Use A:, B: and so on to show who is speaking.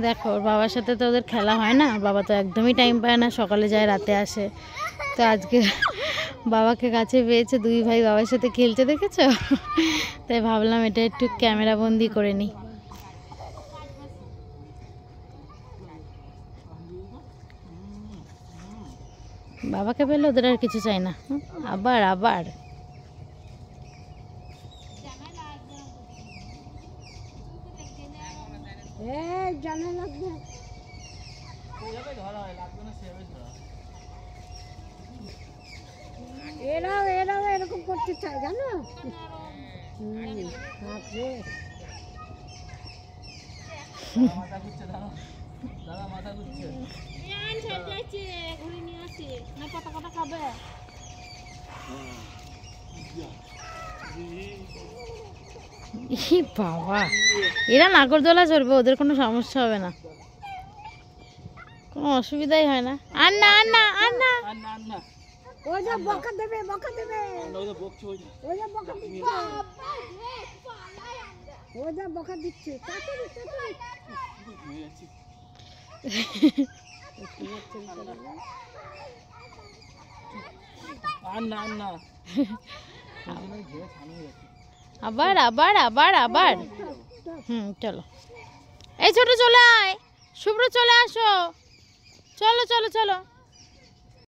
A: দেখো ওর বাবার সাথে তো ওদের খেলা হয় না, বাবা তো একদমই টাইম পায় না, সকালে যায় রাতে আসে। তো আজকে বাবাকে কাছে পেয়েছে, দুই ভাই বাবার সাথে খেলতে দেখেছো, তাই ভাবলাম এটা একটু ক্যামেরা বন্দি করে নিই। বাবাকে পেলে ওদের আর কিছু চাই না। আবার আবার
B: এরাও এরকম করতে চায় জানো।
A: বাবা, এরা নাগরদোলা চড়বে, ওদের কোনো সমস্যা হবে না, কোনো অসুবিধাই হয় না। আর না আর না আর না,
B: ওই যে বকা দেবে বকা দেবে, ওই যে বকা দিচ্ছে, ওই যে বকা দিচ্ছে।
A: আবার আবার আবার আবার। চলো, এই ছোট চলে আয়, শুভ্র চলে আসো, চলো চলো চলো।